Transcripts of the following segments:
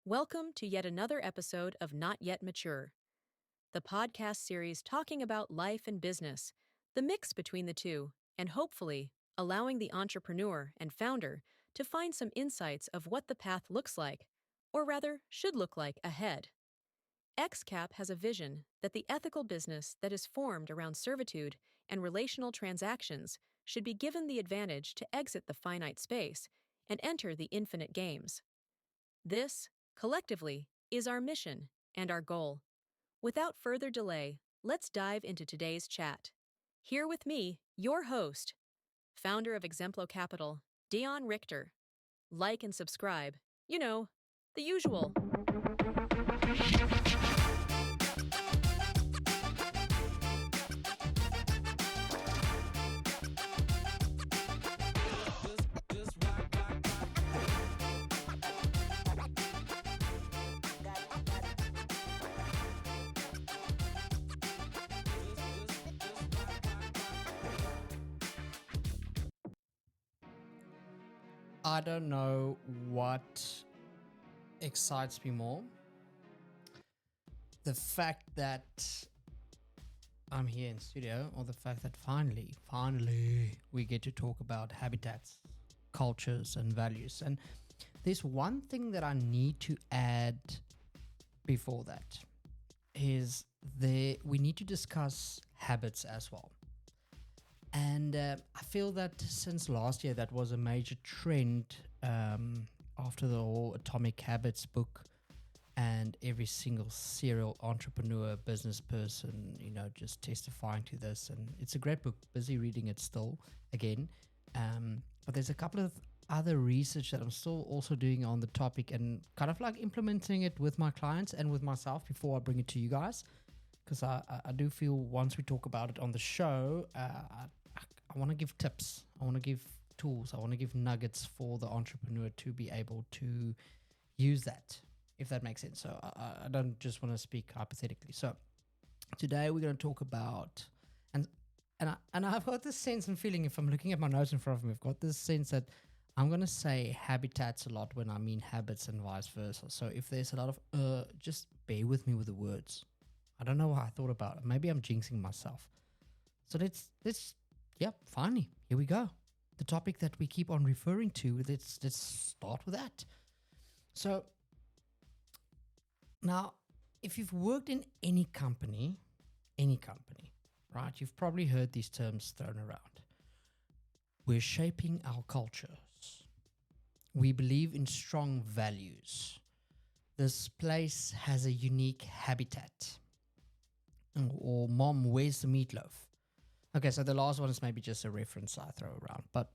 Welcome to yet another episode of Not Yet Mature, the podcast series talking about life and business, the mix between the two, and hopefully allowing the entrepreneur and founder to find some insights of what the path looks like, or rather, should look like ahead. XCAP has a vision that the ethical business that is formed around servitude and relational transactions should be given the advantage to exit the finite space and enter the infinite games. This, collectively, is our mission and our goal. Without further delay, let's dive into today's chat. Here with me, your host, founder of Exemplo Capital, Dion Richter. Like and subscribe. You know, the usual. I don't know what excites me more. The fact that I'm here in studio, or the fact that finally, we get to talk about habitats, cultures, and values. And there's one thing that I need to add before that is we need to discuss habits as well. And I feel that since last year, that was a major trend after the whole Atomic Habits book, and every single serial entrepreneur, business person, just testifying to this. And it's a great book, busy reading it still again. But there's a couple of other research that I'm still also doing on the topic and kind of like implementing it with my clients and with myself before I bring it to you guys. Because I do feel once we talk about it on the show, I want to give tips. I want to give tools. I want to give nuggets for the entrepreneur to be able to use that, if that makes sense. So I don't just want to speak hypothetically. So today we're going to talk about, and I've got this sense and feeling, if I'm looking at my notes in front of me, I've got this sense that I'm going to say habitats a lot when I mean habits and vice versa. So if there's a lot of, just bear with me with the words. I don't know what I thought about it. Maybe I'm jinxing myself. So finally, here we go. The topic that we keep on referring to, let's start with that. So now, if you've worked in any company, right, you've probably heard these terms thrown around. We're shaping our cultures. We believe in strong values. This place has a unique habitat. Or mom, where's the meatloaf? Okay, so the last one is maybe just a reference I throw around. But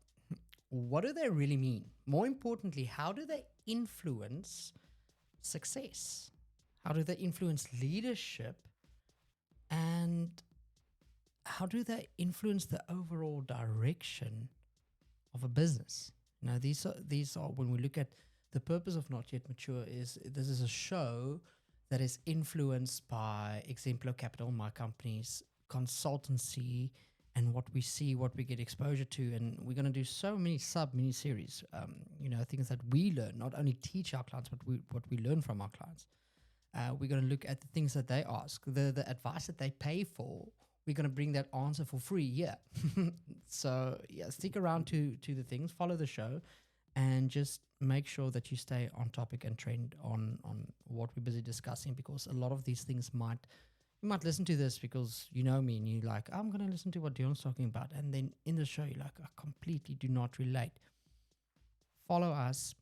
what do they really mean? More importantly, how do they influence success? How do they influence leadership? And how do they influence the overall direction of a business? Now, these are when we look at the purpose of Not Yet Mature, this is a show that is influenced by Exemplo Capital, my company's consultancy, and what we see, what we get exposure to. And we're going to do so many mini series, things that we learn, not only teach our clients, but what we learn from our clients. We're going to look at the things that they ask, the advice that they pay for. We're going to bring that answer for free. Yeah. So yeah, stick around to the things, follow the show, and just make sure that you stay on topic and trained on what we're busy discussing, because a lot of these things you might listen to this because you know me and you're like, I'm going to listen to what Dion's talking about. And then in the show, you're like, I completely do not relate. Follow us.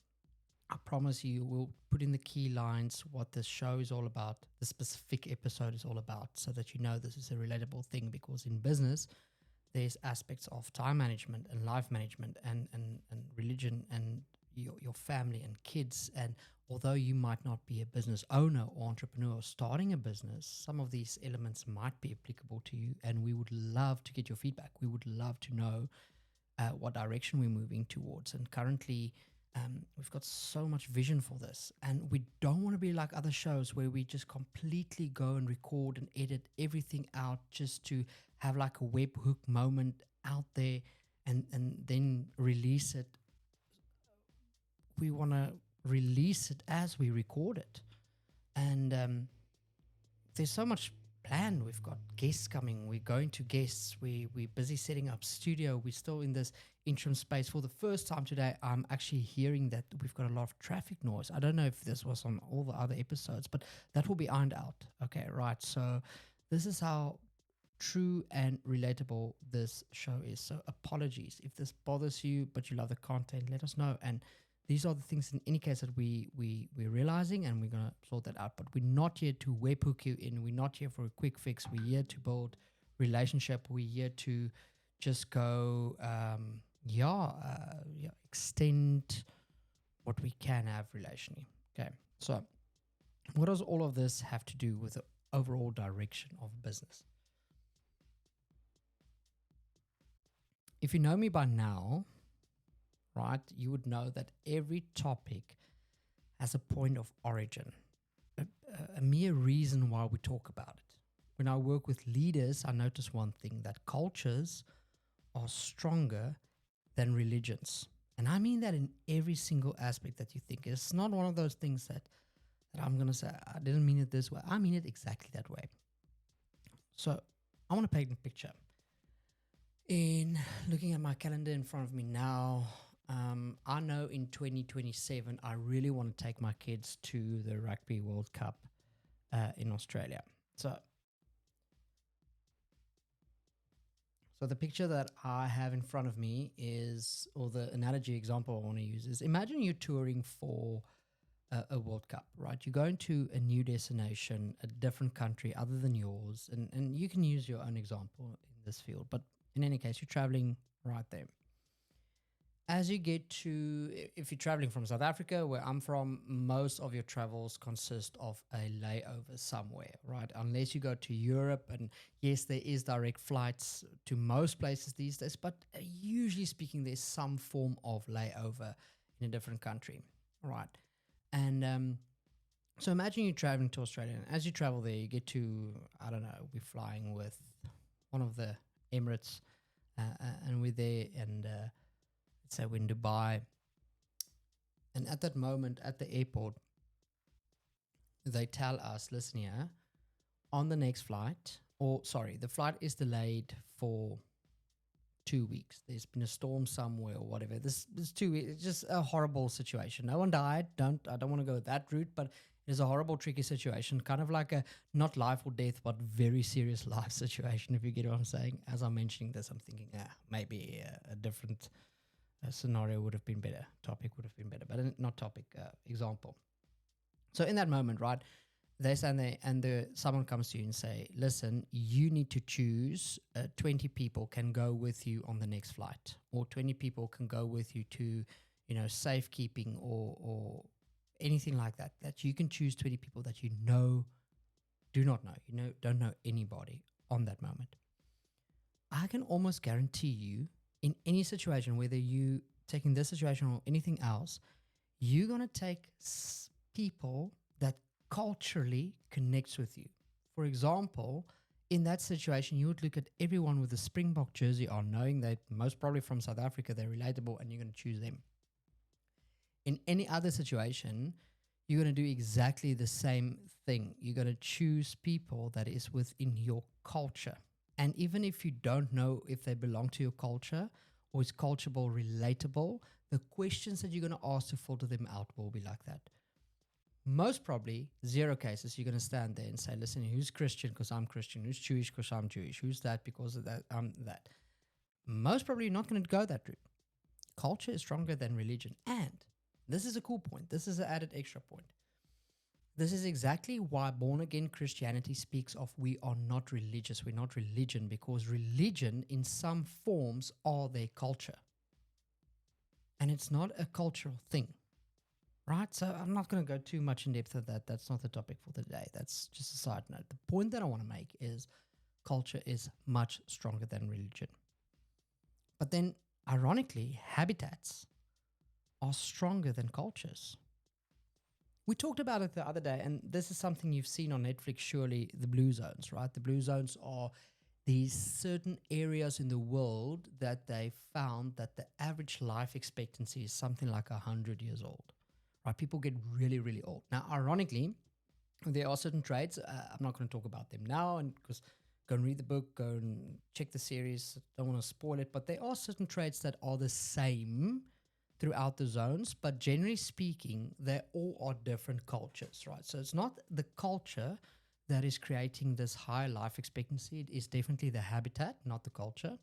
I promise you, we'll put in the key lines what this show is all about, the specific episode is all about, so that you know this is a relatable thing. Because in business, there's aspects of time management and life management and religion and your family and kids. And although you might not be a business owner or entrepreneur starting a business, some of these elements might be applicable to you. And we would love to get your feedback. We would love to know what direction we're moving towards. And currently, we've got so much vision for this, and we don't want to be like other shows where we just completely go and record and edit everything out just to have like a webhook moment out there and then release it. We want to release it as we record it. And there's so much planned. We've got guests coming. We're going to guests. We're busy setting up studio. We're still in this interim space. For the first time today, I'm actually hearing that we've got a lot of traffic noise. I don't know if this was on all the other episodes, but that will be ironed out. Okay, right. So this is how true and relatable this show is. So apologies if this bothers you, but you love the content, let us know. And these are the things in any case that we're realizing, and we're gonna sort that out. But we're not here to webhook you in. We're not here for a quick fix. We're here to build relationship. We're here to just go extend what we can have relationally. Okay. So what does all of this have to do with the overall direction of business? If you know me by now, right, you would know that every topic has a point of origin, a mere reason why we talk about it. When I work with leaders, I notice one thing, that cultures are stronger than religions. And I mean that in every single aspect that you think. It's not one of those things that I'm going to say, I didn't mean it this way. I mean it exactly that way. So I want to paint a picture. In looking at my calendar in front of me now, I know in 2027, I really want to take my kids to the Rugby World Cup in Australia. So the picture that I have in front of me is, or the analogy example I want to use is, imagine you're touring for a World Cup, right? You're going to a new destination, a different country other than yours, and you can use your own example in this field, but in any case, you're traveling right there. As you get to, if you're traveling from South Africa, where I'm from, most of your travels consist of a layover somewhere, right? Unless you go to Europe, and yes, there is direct flights to most places these days, but usually speaking, there's some form of layover in a different country, right? And so imagine you're traveling to Australia, and as you travel there, you get to, I don't know, we're flying with one of the Emirates, and we're there, and let's say we're in Dubai, and at that moment at the airport, they tell us, listen here, on the next flight, or sorry, the flight is delayed for 2 weeks. There's been a storm somewhere or whatever. This 2 weeks, it's just a horrible situation. No one died. I don't want to go that route, but it is a horrible, tricky situation, kind of like a not life or death, but very serious life situation, if you get what I'm saying. As I'm mentioning this, I'm thinking, maybe a different scenario would have been better. Topic would have been better, but not topic, example. So in that moment, right, they stand there and someone comes to you and say, listen, you need to choose 20 people can go with you on the next flight, or 20 people can go with you to, safekeeping or anything like that, that you can choose 20 people that do not know, don't know anybody on that moment. I can almost guarantee you, in any situation, whether you taking this situation or anything else, you're going to take people that culturally connects with you. For example, in that situation, you would look at everyone with a Springbok jersey on, knowing that most probably from South Africa, they're relatable, and you're going to choose them. In any other situation, you're going to do exactly the same thing. You're going to choose people that is within your culture. And even if you don't know if they belong to your culture or is culturable, relatable, the questions that you're going to ask to filter them out will be like that. Most probably, 0 cases, you're going to stand there and say, listen, who's Christian because I'm Christian? Who's Jewish because I'm Jewish? Who's that because of that? I'm that. Most probably you're not going to go that route. Culture is stronger than religion. And this is a cool point. This is an added extra point. This is exactly why born-again Christianity speaks of we are not religious. We're not religion, because religion in some forms are their culture. And it's not a cultural thing. Right? So I'm not going to go too much in depth of that. That's not the topic for today. That's just a side note. The point that I want to make is culture is much stronger than religion. But then, ironically, habitats are stronger than cultures. We talked about it the other day, and this is something you've seen on Netflix, surely, the blue zones, right? The blue zones are these certain areas in the world that they found that the average life expectancy is something like 100 years old. right? People get really, really old. Now, ironically, there are certain trades. I'm not going to talk about them now, and because go and read the book, go and check the series. Don't want to spoil it, but there are certain traits that are the same throughout the zones. But generally speaking, they all are different cultures, right? So it's not the culture that is creating this high life expectancy. It is definitely the habitat, not the culture.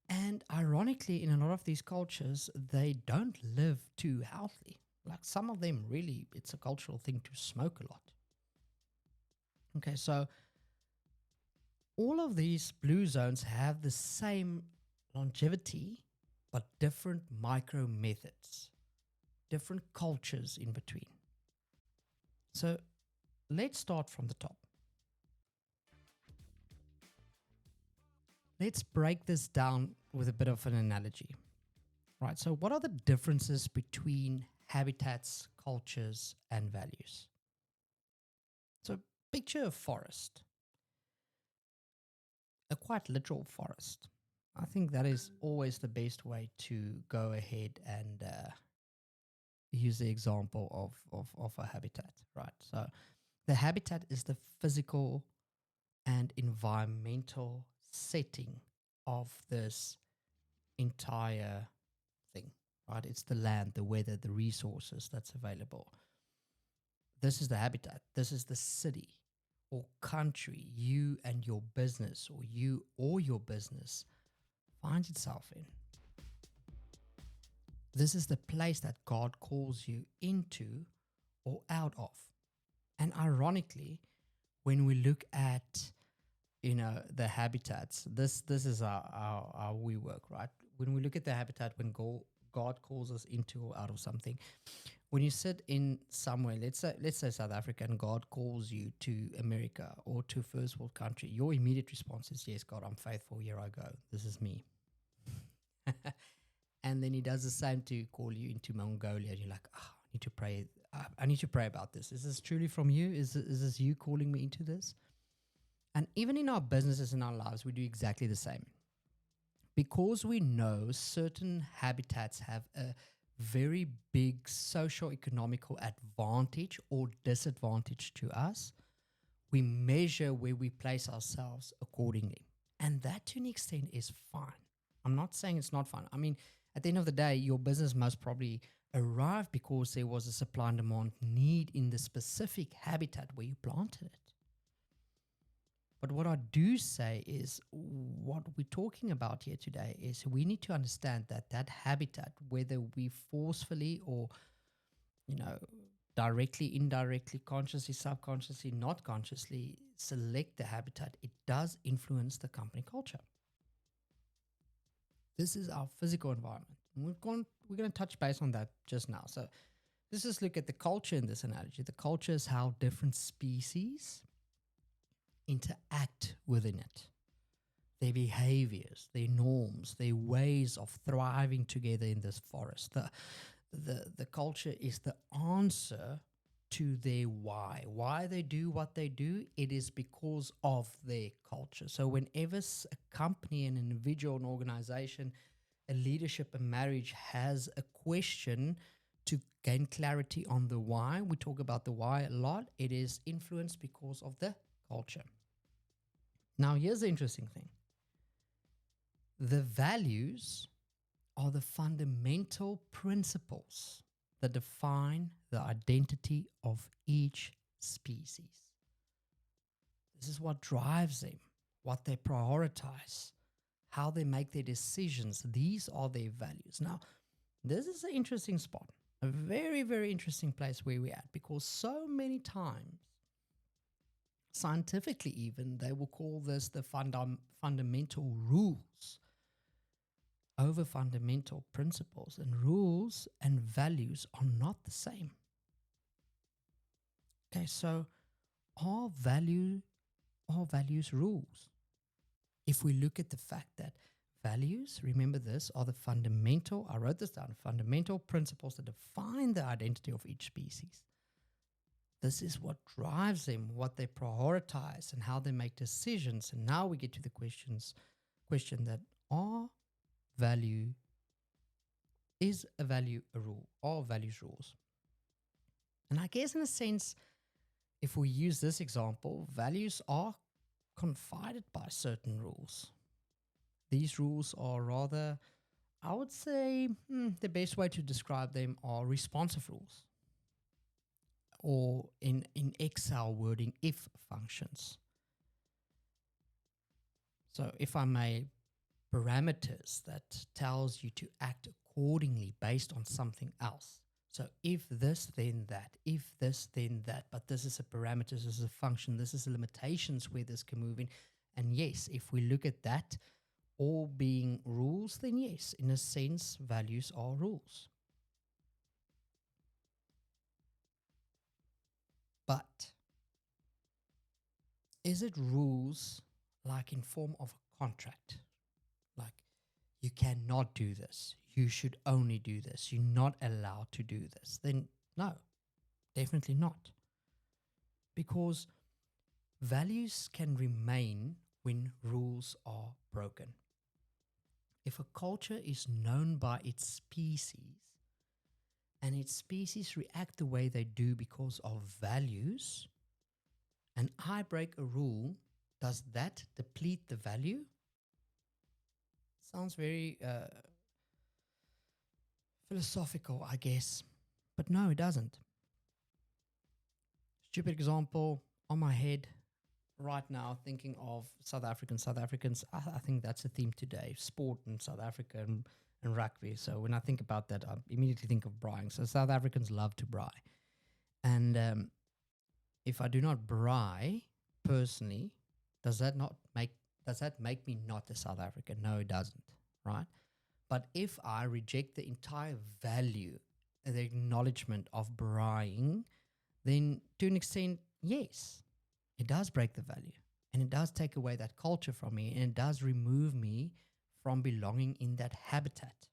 And ironically, in a lot of these cultures, they don't live too healthy. Like some of them, really, it's a cultural thing to smoke a lot. Okay, so all of these blue zones have the same longevity, but different micro methods, different cultures in between. So let's start from the top. Let's break this down with a bit of an analogy. Right, so what are the differences between habitats, cultures, and values? So picture a forest, a quite literal forest. I think that is always the best way to go ahead and use the example of a habitat, right? So the habitat is the physical and environmental setting of this entire thing, right? It's the land, the weather, the resources that's available. This is the habitat. This is the city or country you and your business, or you or your business finds itself in. This is the place that God calls you into or out of. And ironically, when we look at the habitats, this is how we work, right? When we look at the habitat, when God calls us into or out of something, when you sit in somewhere, let's say South Africa, and God calls you to America or to first world country, your immediate response is, yes, God, I'm faithful, here I go, this is me. And then he does the same to call you into Mongolia, and you're like, I need to pray. I need to pray about this. Is this truly from you? Is this you calling me into this? And even in our businesses and our lives, we do exactly the same. Because we know certain habitats have a very big socio-economical advantage or disadvantage to us, we measure where we place ourselves accordingly. And that, to an extent, is fine. I'm not saying it's not fine. I mean, at the end of the day, your business must probably arrive because there was a supply and demand need in the specific habitat where you planted it. But what I do say is, what we're talking about here today is we need to understand that habitat, whether we forcefully or, directly, indirectly, consciously, subconsciously, not consciously select the habitat, it does influence the company culture. This is our physical environment. And we're going to touch base on that just now. So let's just look at the culture in this analogy. The culture is how different species interact within it. Their behaviors, their norms, their ways of thriving together in this forest. The culture is the answer to their why. Why they do what they do, it is because of their culture. So whenever a company, an individual, an organization, a leadership, a marriage has a question to gain clarity on the why, we talk about the why a lot, it is influenced because of the culture. Now, here's the interesting thing. The values are the fundamental principles that define the identity of each species. This is what drives them, what they prioritize, how they make their decisions. These are their values. Now, this is an interesting spot, a very, very interesting place where we're at, because so many times, scientifically even, they will call this the fundamental rules over fundamental principles, and rules and values are not the same. Okay, so are values rules? If we look at the fact that values, remember this, are the fundamental, I wrote this down, fundamental principles that define the identity of each species. This is what drives them, what they prioritize, and how they make decisions. And now we get to the question that is a value a rule? Are values rules? And I guess, in a sense, if we use this example, values are confided by certain rules. These rules are rather, I would say, the best way to describe them are responsive rules, or in Excel wording, if functions. So, if I may, parameters that tells you to act accordingly based on something else. So if this, then that, if this, then that, but this is a parameter, this is a function, this is the limitations where this can move in. And yes, if we look at that all being rules, then yes, in a sense, values are rules. But is it rules like in form of a contract? Like, you cannot do this. You should only do this. You're not allowed to do this. Then no, definitely not. Because values can remain when rules are broken. If a culture is known by its species and its species react the way they do because of values, and I break a rule, does that deplete the value? Sounds very philosophical, I guess. But no, it doesn't. Stupid example on my head right now, thinking of South Africans. South Africans, I think that's a theme today, sport in South Africa and rugby. So when I think about that, I immediately think of braaiing. So South Africans love to braai. And if I do not braai personally, does that make me not a South African? No, it doesn't, right? But if I reject the entire value, the acknowledgement of braaiing, then to an extent, yes, it does break the value. And it does take away that culture from me. And it does remove me from belonging in that habitat.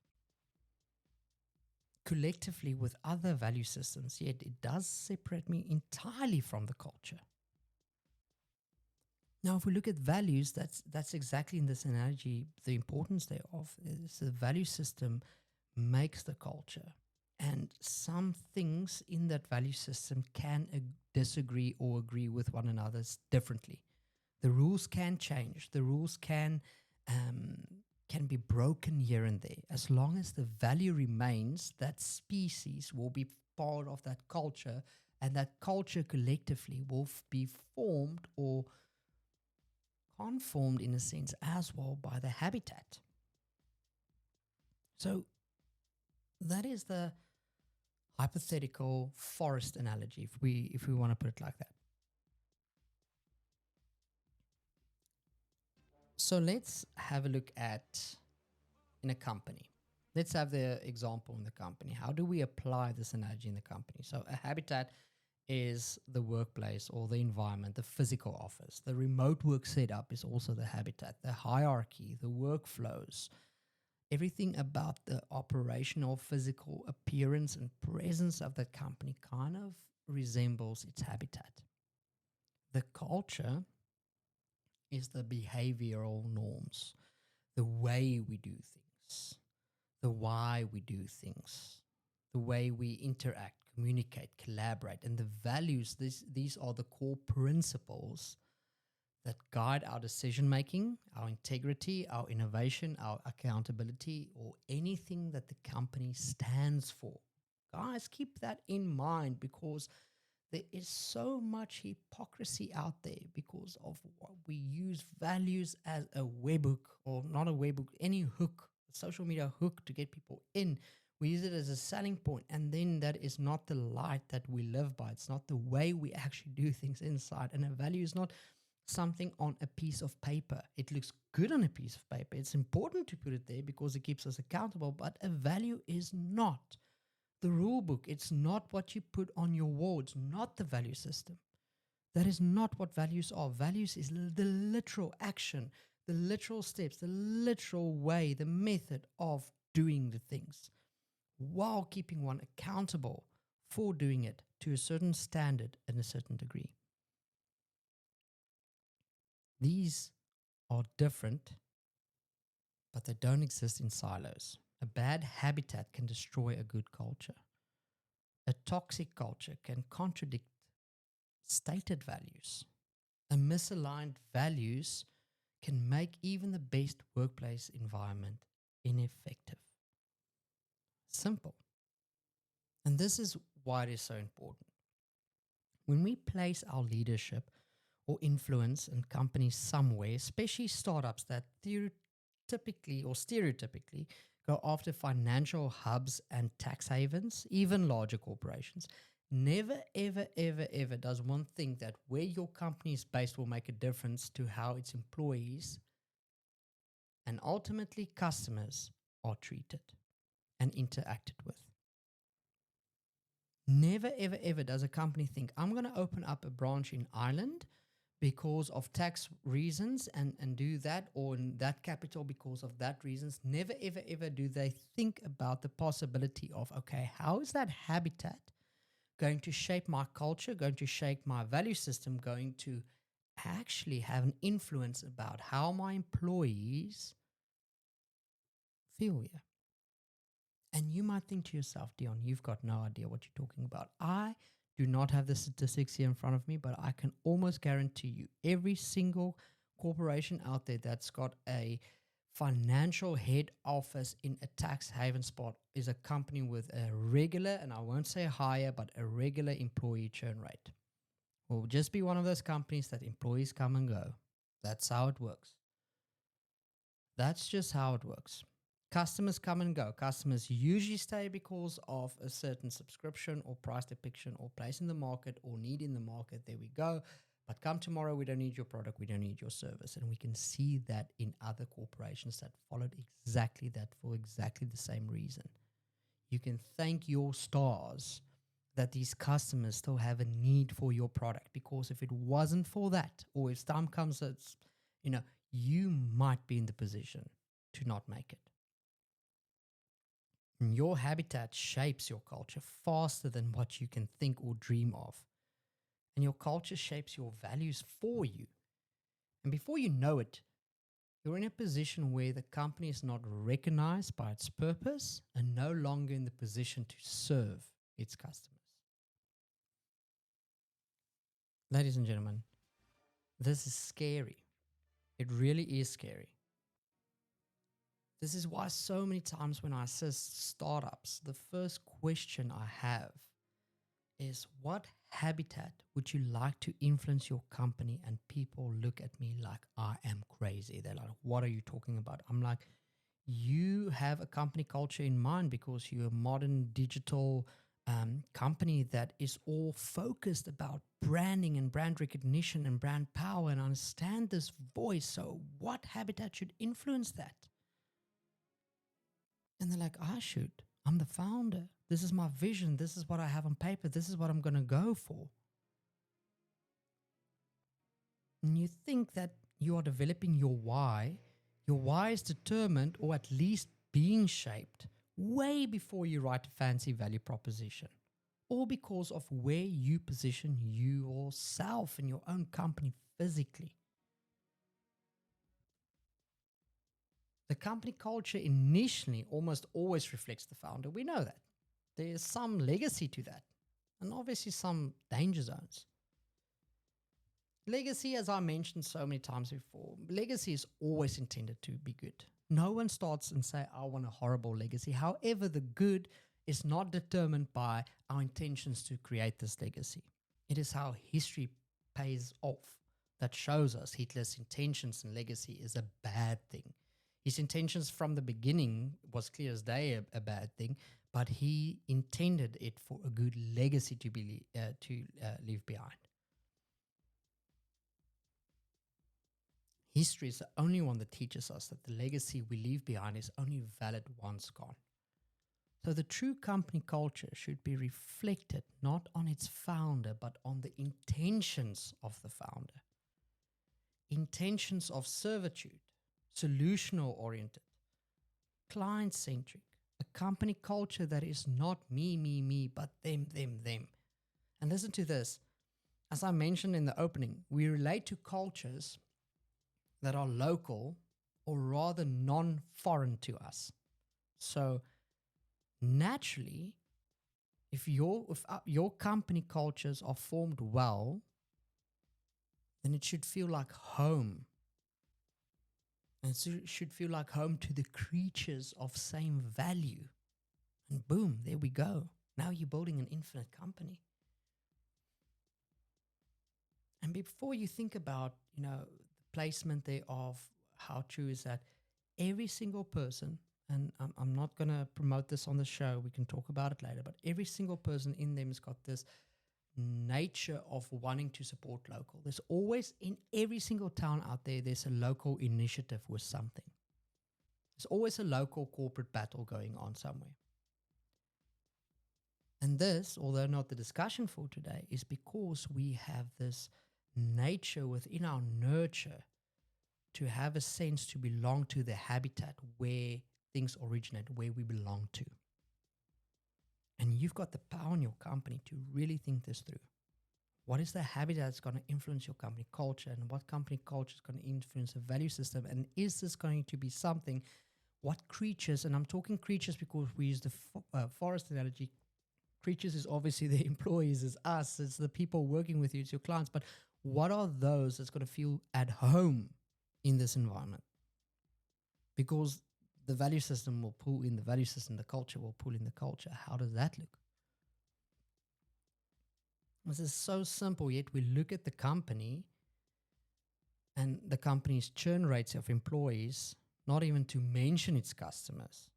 Collectively, with other value systems, yet it does separate me entirely from the culture. Now, if we look at values, that's exactly in this analogy, the importance thereof is the value system makes the culture. And some things in that value system can disagree or agree with one another differently. The rules can change. The rules can be broken here and there. As long as the value remains, that species will be part of that culture, and that culture collectively will be formed or conformed in a sense as well by the habitat. So that is the hypothetical forest analogy, if we want to put it like that. So let's have a look at in a company. Let's have the example in the company. How do we apply this analogy in the company? So a habitat is the workplace or the environment, the physical office. The remote work setup is also the habitat, the hierarchy, the workflows, everything about the operational physical appearance and presence of the company kind of resembles its habitat. The culture is the behavioral norms, the way we do things, the why we do things, the way we interact, communicate, collaborate, and the values. These are the core principles that guide our decision making, our integrity, our innovation, our accountability, or anything that the company stands for. Guys, keep that in mind, because there is so much hypocrisy out there because of what we use values as a webhook, or not a webhook, any hook, social media hook to get people in. We use it as a selling point, and then that is not the light that we live by. It's not the way we actually do things inside. And a value is not something on a piece of paper. It looks good on a piece of paper. It's important to put it there because it keeps us accountable, but a value is not the rule book. It's not what you put on your wall. It's not the value system. That is not what values are. Values is the literal action, the literal steps, the literal way, the method of doing the things, while keeping one accountable for doing it to a certain standard and a certain degree. These are different, but they don't exist in silos. A bad habitat can destroy a good culture. A toxic culture can contradict stated values. A misaligned values can make even the best workplace environment ineffective. Simple. And this is why it is so important. When we place our leadership or influence in companies somewhere, especially startups that typically or stereotypically go after financial hubs and tax havens, even larger corporations, never, ever, ever, ever does one think that where your company is based will make a difference to how its employees and ultimately customers are treated and interacted with. Never, ever, ever does a company think, I'm going to open up a branch in Ireland because of tax reasons and do that, or in that capital because of that reasons. Never, ever, ever do they think about the possibility of, okay, how is that habitat going to shape my culture, going to shape my value system, going to actually have an influence about how my employees feel here. And you might think to yourself, Dion, you've got no idea what you're talking about. I do not have the statistics here in front of me, but I can almost guarantee you every single corporation out there that's got a financial head office in a tax haven spot is a company with a regular, and I won't say higher, but a regular employee churn rate. Will just be one of those companies that employees come and go. That's how it works. That's just how it works. Customers come and go. Customers usually stay because of a certain subscription or price depiction or place in the market or need in the market. There we go. But come tomorrow, we don't need your product. We don't need your service. And we can see that in other corporations that followed exactly that for exactly the same reason. You can thank your stars that these customers still have a need for your product, because if it wasn't for that, or if time comes, it's, you might be in the position to not make it. And your habitat shapes your culture faster than what you can think or dream of. And your culture shapes your values for you. And before you know it, you're in a position where the company is not recognized by its purpose and no longer in the position to serve its customers. Ladies and gentlemen, this is scary. It really is scary. This is why so many times when I assist startups, the first question I have is, what habitat would you like to influence your company? And people look at me like I am crazy. They're like, what are you talking about? I'm like, you have a company culture in mind because you're a modern digital company that is all focused about branding and brand recognition and brand power, and I understand this voice. So what habitat should influence that? And they're like, I should. I'm the founder. This is my vision. This is what I have on paper. This is what I'm going to go for. And you think that you are developing your why. Your why is determined, or at least being shaped, way before you write a fancy value proposition, all because of where you position yourself in your own company physically. The company culture initially almost always reflects the founder. We know that. There's some legacy to that, and obviously some danger zones. Legacy, as I mentioned so many times before, legacy is always intended to be good. No one starts and say, I want a horrible legacy. However, the good is not determined by our intentions to create this legacy. It is how history pays off that shows us Hitler's intentions and legacy is a bad thing. His intentions from the beginning was clear as day a bad thing, but he intended it for a good legacy to leave behind. History is the only one that teaches us that the legacy we leave behind is only valid once gone. So the true company culture should be reflected not on its founder, but on the intentions of the founder. Intentions of servitude, solutional oriented, client centric, a company culture that is not me, but them. And listen to this. As I mentioned in the opening, we relate to cultures that are local, or rather non-foreign to us. So naturally, If your company cultures are formed well, then it should feel like home. And so it should feel like home to the creatures of same value. And boom, there we go. Now you're building an infinite company. And before you think about, the placement thereof, how true is that? Every single person, and I'm not going to promote this on the show, we can talk about it later, but every single person in them has got this nature of wanting to support local. There's always, in every single town out there, there's a local initiative with something. There's always a local corporate battle going on somewhere. And this, although not the discussion for today, is because we have this nature within our nurture to have a sense to belong to the habitat where things originate, where we belong to. And you've got the power in your company to really think this through. What is the habitat that's going to influence your company culture, and what company culture is going to influence the value system? And is this going to be something, what creatures, and I'm talking creatures because we use the forest analogy. Creatures is obviously the employees, is us, it's the people working with you, it's your clients. But what are those that's going to feel at home in this environment? Because the value system will pull in the value system, the culture will pull in the culture. How does that look? This is so simple, yet we look at the company and the company's churn rates of employees, not even to mention its customers.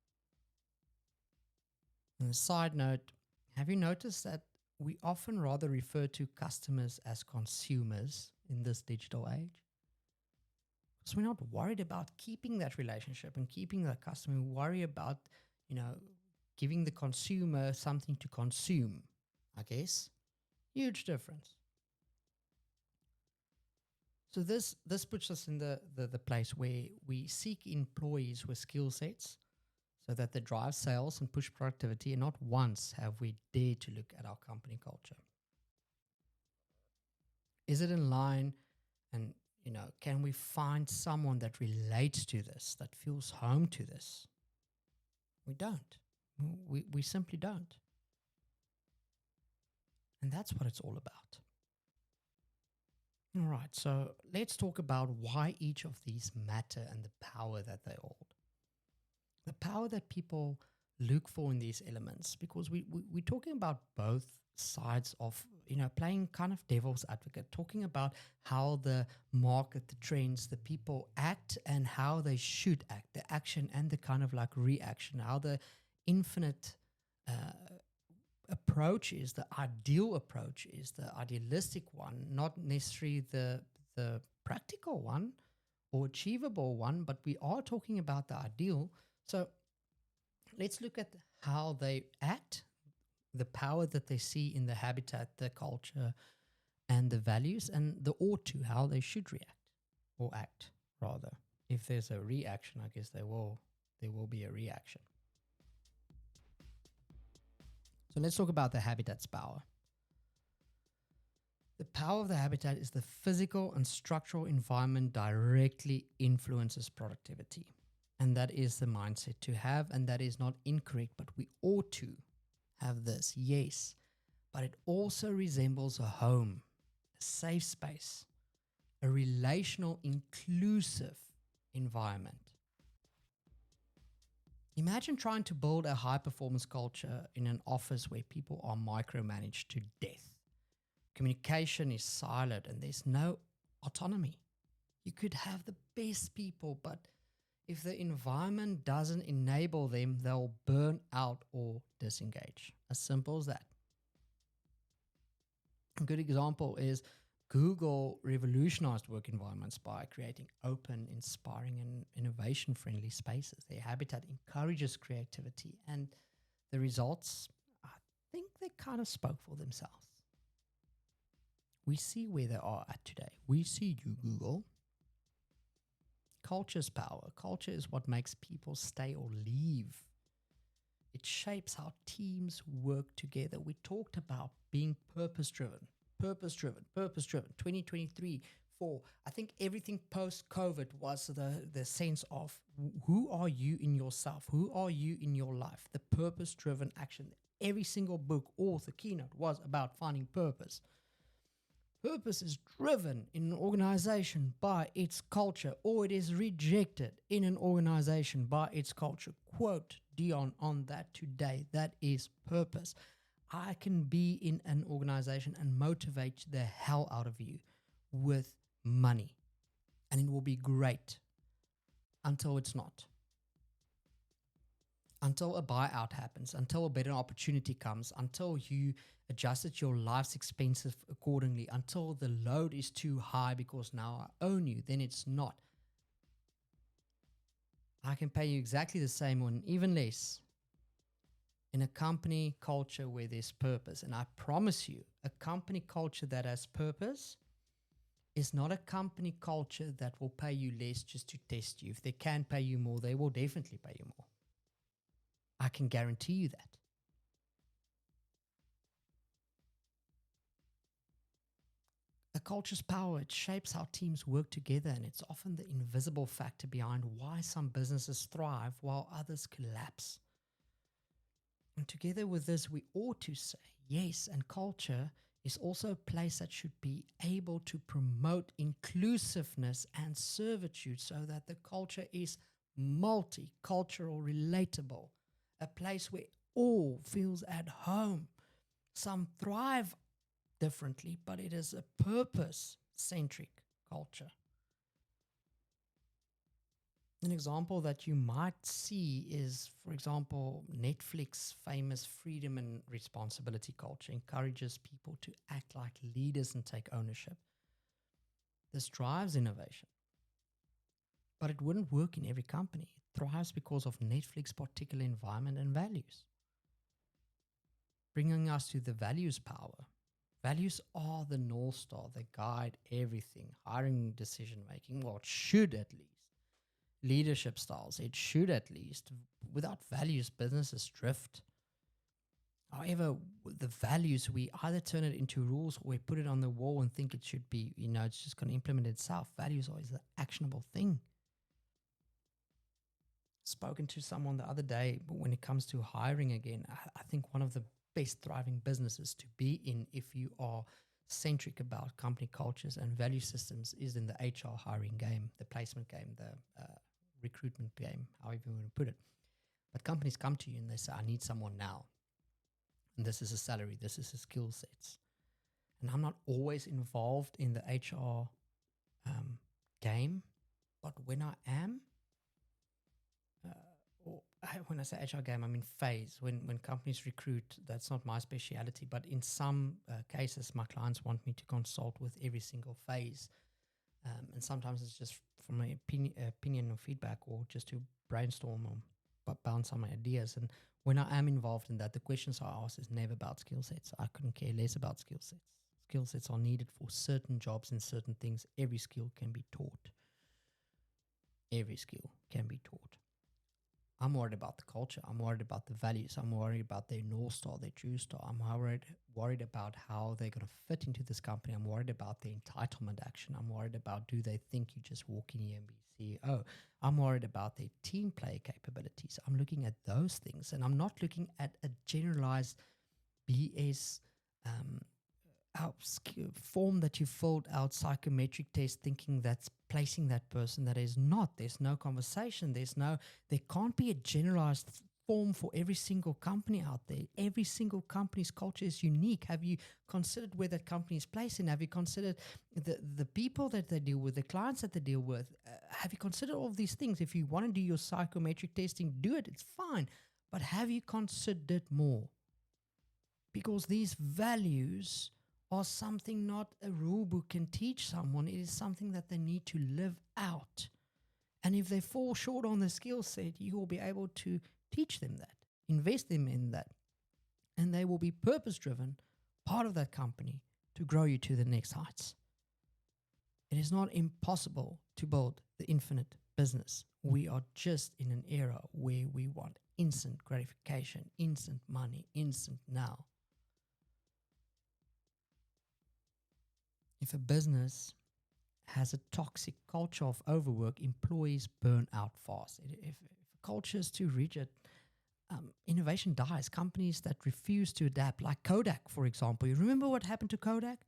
And a side note, have you noticed that we often rather refer to customers as consumers in this digital age? Because we're not worried about keeping that relationship and keeping that customer. We worry about, giving the consumer something to consume, I guess. Huge difference. So this puts us in the place where we seek employees with skill sets so that they drive sales and push productivity, and not once have we dared to look at our company culture. Is it in line, and can we find someone that relates to this, that feels home to this? We don't. We simply don't. And that's what it's all about. All right, so let's talk about why each of these matter and the power that they hold. The power that people look for in these elements, because we're talking about both sides of, playing kind of devil's advocate, talking about how the market, the trends, the people act and how they should act, the action and the kind of like reaction, how the infinite approach is, the ideal approach is, the idealistic one, not necessarily the practical one or achievable one, but we are talking about the ideal. So let's look at how they act, the power that they see in the habitat, the culture, and the values, and the ought to, how they should react or act, rather. If there's a reaction, I guess there will be a reaction. So let's talk about the habitat's power. The power of the habitat is the physical and structural environment directly influences productivity. And that is the mindset to have, and that is not incorrect, but we ought to have this, yes. But it also resembles a home, a safe space, a relational, inclusive environment. Imagine trying to build a high-performance culture in an office where people are micromanaged to death. Communication is siloed and there's no autonomy. You could have the best people, but if the environment doesn't enable them, they'll burn out or disengage. As simple as that. A good example is Google revolutionized work environments by creating open, inspiring, and innovation-friendly spaces. Their habitat encourages creativity, and the results, I think they kind of spoke for themselves. We see where they are at today. We see you, Google. Culture's power. Culture is what makes people stay or leave. It shapes how teams work together. We talked about being purpose-driven. 2023, I think everything post-COVID was the sense of who are you in yourself? Who are you in your life? The purpose-driven action. every single book, author, keynote was about finding purpose. Purpose is driven in an organization by its culture, or it is rejected in an organization by its culture. Quote Dion on that today. That is purpose. I can be in an organization and motivate the hell out of you with money, and it will be great until it's not. Until a buyout happens, until a better opportunity comes, until you adjusted your life's expenses accordingly, until the load is too high because now I own you, then it's not. I can pay you exactly the same or even less in a company culture where there's purpose. And I promise you, a company culture that has purpose is not a company culture that will pay you less just to test you. If they can pay you more, they will definitely pay you more. I can guarantee you that. A culture's power, it shapes how teams work together, and it's often the invisible factor behind why some businesses thrive while others collapse. And together with this, we ought to say, yes, and culture is also a place that should be able to promote inclusiveness and servitude so that the culture is multicultural, relatable, a place where all feels at home. Some thrive differently, but it is a purpose-centric culture. An example that you might see is, for example, Netflix famous freedom and responsibility culture encourages people to act like leaders and take ownership. This drives innovation. But it wouldn't work in every company. It thrives because of Netflix's particular environment and values. Bringing us to the values power. Values are the North Star. They guide everything. Hiring, decision making, well, it should at least. Leadership styles, it should at least. Without values, businesses drift. However, the values, we either turn it into rules or we put it on the wall and think it should be, it's just going to implement itself. Values are always the actionable thing. Spoken to someone the other day, but when it comes to hiring again, I think one of the best thriving businesses to be in if you are centric about company cultures and value systems is in the HR hiring game, the placement game, the recruitment game, however you want to put it. But companies come to you and they say, I need someone now. And this is a salary, this is a skill sets. And I'm not always involved in the HR game, but when I am, when I say HR game, I mean phase. When companies recruit, that's not my speciality, but in some cases, my clients want me to consult with every single phase. And sometimes it's just from my opinion or feedback or just to brainstorm or bounce some ideas. And when I am involved in that, the questions I ask is never about skill sets. I couldn't care less about skill sets. Skill sets are needed for certain jobs and certain things. Every skill can be taught. Every skill can be taught. I'm worried about the culture. I'm worried about the values. I'm worried about their North Star, their True Star. I'm worried about how they're going to fit into this company. I'm worried about the entitlement action. I'm worried about, do they think you just walk in here and be CEO? I'm worried about their team player capabilities. I'm looking at those things, and I'm not looking at a generalized BS form that you filled out, psychometric test, thinking that's placing that person. That is not. There's no conversation. There can't be a generalized form for every single company out there. Every single company's culture is unique. Have you considered where that company is placed in? Have you considered the people that they deal with, the clients that they deal with? Have you considered all of these things? If you want to do your psychometric testing, do it. It's fine. But have you considered more? Because these values are something not a rule book can teach someone. It is something that they need to live out. And if they fall short on the skill set, you will be able to teach them that, invest them in that, and they will be purpose-driven, part of that company, to grow you to the next heights. It is not impossible to build the infinite business. We are just in an era where we want instant gratification, instant money, instant now. If a business has a toxic culture of overwork, employees burn out fast. If culture is too rigid, innovation dies. Companies that refuse to adapt, like Kodak, for example. You remember what happened to Kodak?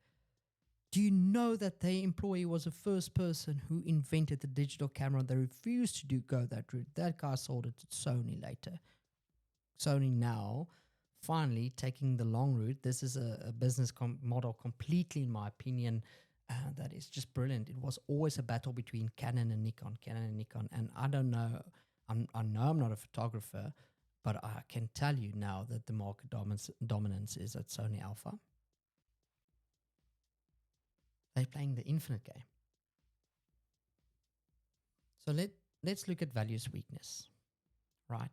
Do you know that their employee was the first person who invented the digital camera? They refused to go that route. That guy sold it to Sony later. Sony now, finally taking the long route. This is a business model completely, in my opinion, that is just brilliant. It was always a battle between Canon and Nikon, and I don't know. I know I'm not a photographer, but I can tell you now that the market dominance is at Sony Alpha. They're playing the infinite game. So let's look at values weakness, right?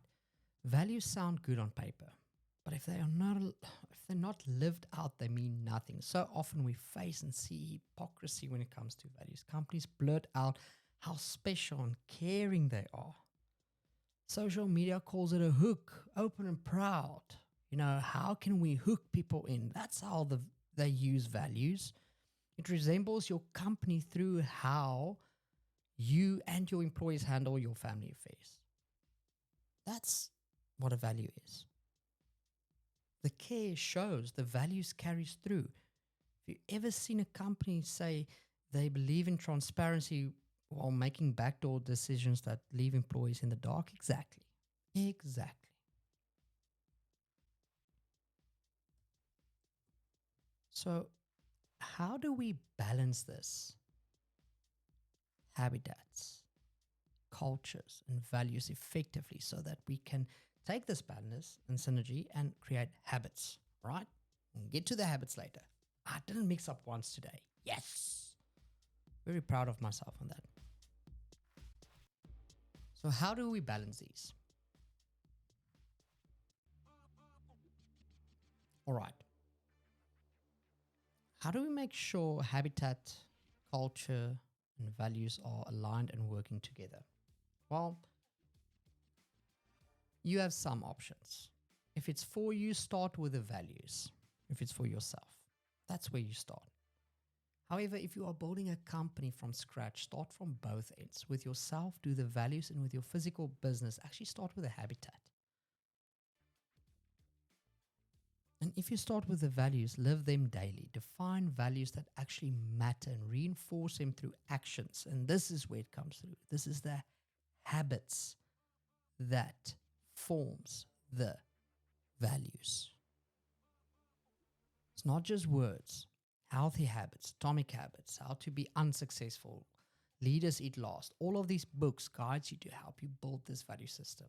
Values sound good on paper, but if they're not lived out, they mean nothing. So often we face and see hypocrisy when it comes to values. Companies blurt out how special and caring they are. Social media calls it a hook, open and proud. How can we hook people in? That's how they use values. It resembles your company through how you and your employees handle your family affairs. That's what a value is. The care shows, the values carries through. Have you ever seen a company say they believe in transparency while making backdoor decisions that leave employees in the dark? Exactly. So, how do we balance this? Habitats, cultures, and values effectively so that we can take this balance and synergy and create habits, right? We'll get to the habits later. I didn't mix up once today. Yes. Very proud of myself on that. So how do we balance these? All right. How do we make sure habitat, culture, and values are aligned and working together? Well, you have some options. If it's for you, start with the values. If it's for yourself, that's where you start. However, if you are building a company from scratch, start from both ends. With yourself, do the values, and with your physical business, actually start with a habitat. And if you start with the values, live them daily. Define values that actually matter and reinforce them through actions. And this is where it comes through. This is the habits that forms the values. It's not just words. Healthy habits, atomic habits, how to be unsuccessful, leaders eat last. All of these books guides you to help you build this value system.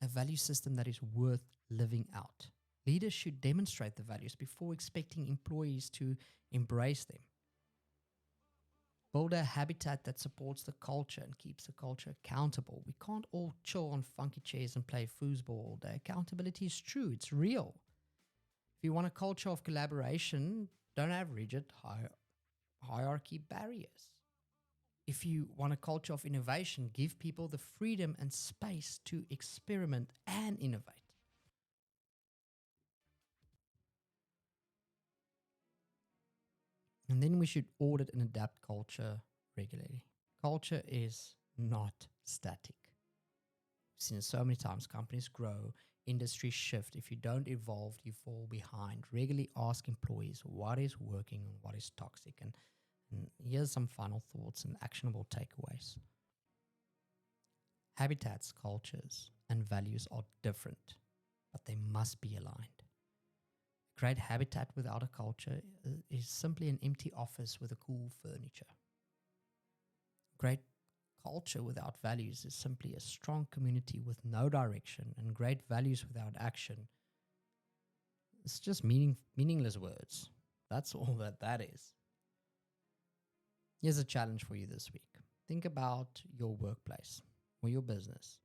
A value system that is worth living out. Leaders should demonstrate the values before expecting employees to embrace them. Build a habitat that supports the culture and keeps the culture accountable. We can't all chill on funky chairs and play foosball all day. Accountability is true, it's real. If you want a culture of collaboration, don't have rigid hierarchy barriers. If you want a culture of innovation, give people the freedom and space to experiment and innovate. And then we should audit and adapt culture regularly. Culture is not static. We've seen it so many times. Companies grow, industries shift. If you don't evolve, you fall behind. Regularly ask employees what is working and what is toxic. And here's some final thoughts and actionable takeaways. Habitats, cultures, and values are different, but they must be aligned. A great habitat without a culture is simply an empty office with a cool furniture. Great culture without values is simply a strong community with no direction, and great values without action. It's just meaningless words. That's all that is. Here's a challenge for you this week. Think about your workplace or your business.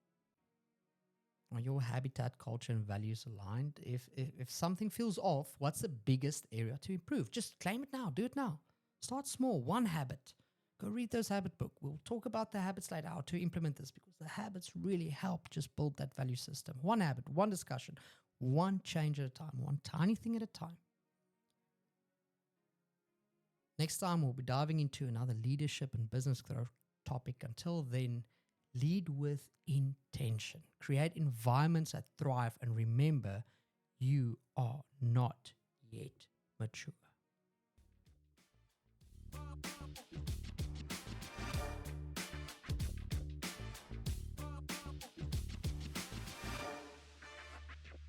Are your habitat, culture, and values aligned? If something feels off, what's the biggest area to improve? Just claim it now. Do it now. Start small. One habit. Go read those habit book. We'll talk about the habits later, how to implement this, because the habits really help just build that value system. One habit, one discussion, one change at a time, one tiny thing at a time. Next time, we'll be diving into another leadership and business growth topic. Until then, Lead with intention. Create environments that thrive, and remember, you are not yet mature.